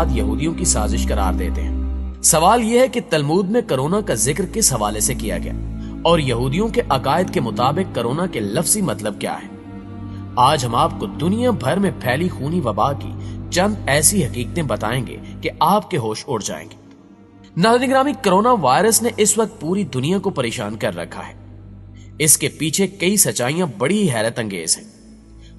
یہودیوں کی سازش قرار دیتے ہیں۔ سوال یہ ہے کہ تلمود میں کرونا کا ذکر کس حوالے سے کیا گیا اور یہودیوں کے عقائد کے مطابق کرونا کے لفظی مطلب کیا ہے؟ آج ہم آپ کو دنیا بھر میں پھیلی خونی وبا کی چند ایسی حقیقتیں بتائیں گے کہ آپ کے ہوش اڑ جائیں گے۔ ناظرین گرامی، کرونا وائرس نے اس وقت پوری دنیا کو پریشان کر رکھا ہے۔ اس کے پیچھے کئی سچائیاں بڑی حیرت انگیز ہیں۔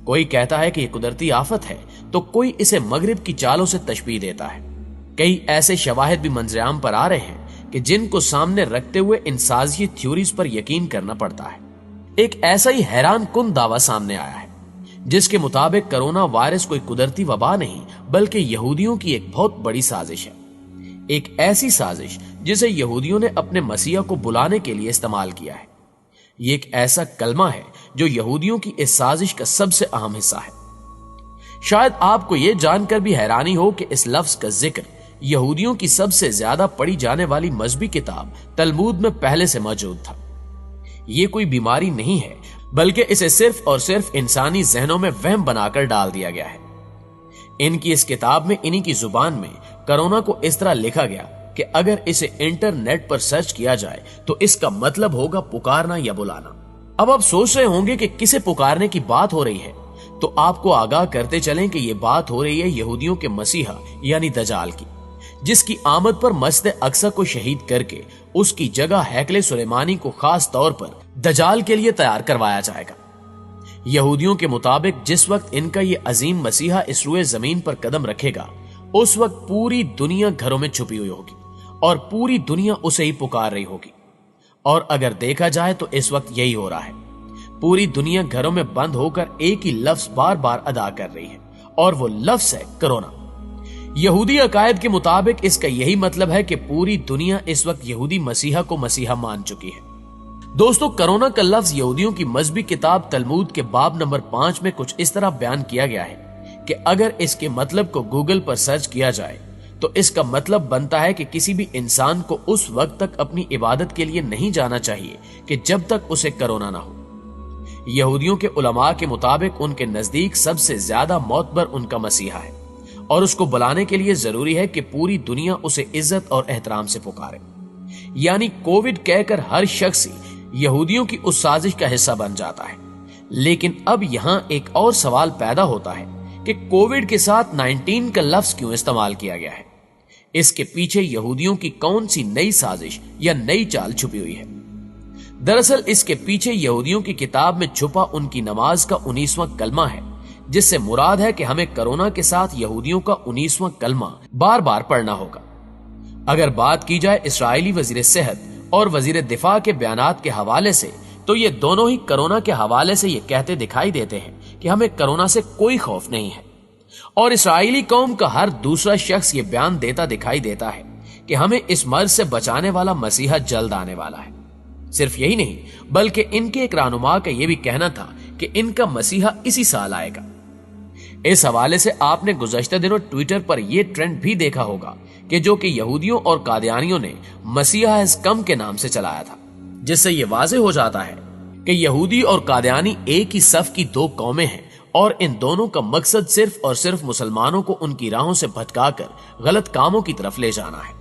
کوئی کہتا ہے کہ یہ قدرتی آفت ہے تو کوئی اسے مغرب کی چالوں سے تشبیہ دیتا ہے۔ کئی ایسے شواہد بھی منظر عام پر آ رہے ہیں کہ جن کو سامنے رکھتے ہوئے ان سازشی تھیوریز پر یقین کرنا پڑتا ہے۔ ایک ایسا ہی حیران کن دعویٰ سامنے آیا ہے جس کے مطابق کرونا وائرس کوئی قدرتی وبا نہیں بلکہ یہودیوں کی ایک بہت بڑی سازش ہے۔ ایک ایسی سازش جسے یہودیوں نے اپنے مسیح کو بلانے کے لیے استعمال کیا ہے۔ یہ ایک ایسا کلمہ ہے جو یہودیوں کی اس سازش کا سب سے اہم حصہ ہے۔ شاید آپ کو یہ جان کر بھی حیرانی ہو کہ اس لفظ کا ذکر یہودیوں کی سب سے زیادہ پڑھی جانے والی مذہبی کتاب تلمود میں پہلے سے موجود تھا۔ یہ کوئی بیماری نہیں ہے بلکہ اسے صرف اور صرف انسانی ذہنوں میں وہم بنا کر ڈال دیا گیا ہے۔ ان کی اس کتاب میں انہی کی زبان میں کرونا کو اس طرح لکھا گیا کہ اگر اسے انٹرنیٹ پر سرچ کیا جائے تو اس کا مطلب ہوگا پکارنا یا بلانا۔ اب آپ سوچ رہے ہوں گے کہ کسے پکارنے کی بات ہو رہی ہے، تو آپ کو آگاہ کرتے چلیں کہ یہ بات ہو رہی ہے یہودیوں کے مسیحا یعنی دجال کی، جس کی آمد پر مسجد اقصی کو شہید کر کے اس کی جگہ ہیکل سلیمانی کو خاص طور پر دجال کے لیے تیار کروایا جائے گا۔ یہودیوں کے مطابق جس وقت ان کا یہ عظیم مسیحا اس روئے زمین پر قدم رکھے گا اس وقت پوری دنیا گھروں میں چھپی ہوئی ہوگی اور پوری دنیا اسے ہی پکار رہی ہوگی۔ اور اگر دیکھا جائے تو اس وقت یہی ہو رہا ہے۔ پوری دنیا گھروں میں بند ہو کر ایک ہی لفظ بار بار ادا کر رہی ہے اور وہ لفظ ہے کرونا۔ یہودی عقائد کے مطابق اس کا یہی مطلب ہے کہ پوری دنیا اس وقت یہودی مسیحا کو مسیحا مان چکی ہے۔ دوستو، کرونا کا لفظ یہودیوں کی مذہبی کتاب تلمود کے باب نمبر 5 میں کچھ اس طرح بیان کیا گیا ہے کہ اگر اس کے مطلب کو گوگل پر سرچ کیا جائے تو اس کا مطلب بنتا ہے کہ کسی بھی انسان کو اس وقت تک اپنی عبادت کے لیے نہیں جانا چاہیے کہ جب تک اسے کرونا نہ ہو۔ یہودیوں کے علماء کے مطابق ان کے نزدیک سب سے زیادہ معتبر ان کا مسیحا ہے اور اس کو بلانے کے لیے ضروری ہے کہ پوری دنیا اسے عزت اور احترام سے پکارے۔ یعنی کووڈ کہہ کر ہر شخص یہودیوں کی اس سازش کا حصہ بن جاتا ہے۔ لیکن اب یہاں ایک اور سوال پیدا ہوتا ہے کہ کووڈ کے ساتھ 19 کا لفظ کیوں استعمال کیا گیا ہے؟ اس کے پیچھے یہودیوں کی کون سی نئی سازش یا نئی چال چھپی ہوئی ہے؟ دراصل اس کے پیچھے یہودیوں کی کتاب میں چھپا ان کی نماز کا 19واں کلمہ ہے، جس سے مراد ہے کہ ہمیں کرونا کے ساتھ یہودیوں کا 19واں کلمہ بار بار پڑھنا ہوگا۔ اگر بات کی جائے اسرائیلی وزیر صحت اور وزیر دفاع کے بیانات کے حوالے سے تو یہ دونوں ہی کرونا کے حوالے سے یہ کہتے دکھائی دیتے ہیں کہ ہمیں کرونا سے کوئی خوف نہیں ہے، اور اسرائیلی قوم کا ہر دوسرا شخص یہ بیان دیتا دکھائی دیتا ہے کہ ہمیں اس مرض سے بچانے والا مسیحا جلد آنے والا ہے۔ صرف یہی نہیں بلکہ ان کے ایک رہنما کا یہ بھی کہنا تھا کہ ان کا مسیحا اسی سال آئے گا۔ اس حوالے سے آپ نے گزشتہ دنوں ٹویٹر پر یہ ٹرینڈ بھی دیکھا ہوگا کہ جو کہ یہودیوں اور قادیانیوں نے مسیحا ہیز کم کے نام سے چلایا تھا، جس سے یہ واضح ہو جاتا ہے کہ یہودی اور قادیانی ایک ہی صف کی دو قومیں ہیں اور ان دونوں کا مقصد صرف اور صرف مسلمانوں کو ان کی راہوں سے بھٹکا کر غلط کاموں کی طرف لے جانا ہے۔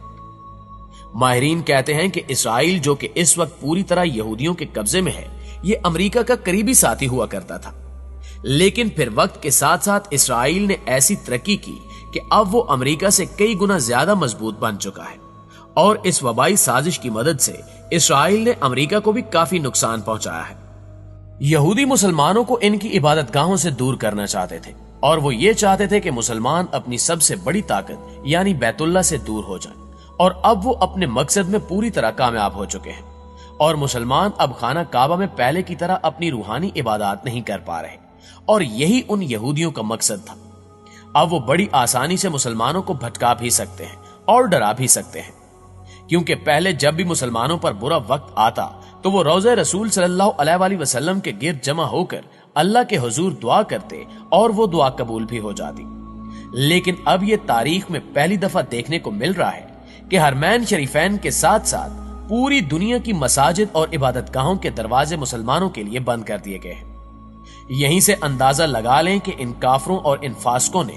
ماہرین کہتے ہیں کہ اسرائیل جو کہ اس وقت پوری طرح یہودیوں کے قبضے میں ہے، یہ امریکہ کا قریبی ساتھی ہوا کرتا تھا، لیکن پھر وقت کے ساتھ ساتھ اسرائیل نے ایسی ترقی کی کہ اب وہ امریکہ سے کئی گنا زیادہ مضبوط بن چکا ہے، اور اس وبائی سازش کی مدد سے اسرائیل نے امریکہ کو بھی کافی نقصان پہنچایا ہے۔ یہودی مسلمانوں کو ان کی عبادت گاہوں سے دور کرنا چاہتے تھے، اور وہ یہ چاہتے تھے کہ مسلمان اپنی سب سے بڑی طاقت یعنی بیت اللہ سے دور ہو جائیں، اور اب وہ اپنے مقصد میں پوری طرح کامیاب ہو چکے ہیں، اور مسلمان اب خانہ کعبہ میں پہلے کی طرح اپنی روحانی عبادات نہیں کر پا رہے، اور یہی ان یہودیوں کا مقصد تھا۔ اب وہ بڑی آسانی سے مسلمانوں کو بھٹکا بھی سکتے ہیں اور ڈرا بھی سکتے ہیں، کیونکہ پہلے جب بھی مسلمانوں پر برا وقت آتا تو وہ روضہ رسول صلی اللہ علیہ وآلہ وسلم کے گرد جمع ہو کر اللہ کے حضور دعا کرتے اور وہ دعا قبول بھی ہو جاتی۔ لیکن اب یہ تاریخ میں پہلی دفعہ دیکھنے کو مل رہا ہے کہ حرمین شریفین کے ساتھ ساتھ پوری دنیا کی مساجد اور عبادت گاہوں کے دروازے مسلمانوں کے لیے بند کر دیے گئے ہیں۔ یہیں سے اندازہ لگا لیں کہ ان کافروں اور ان فاسقوں نے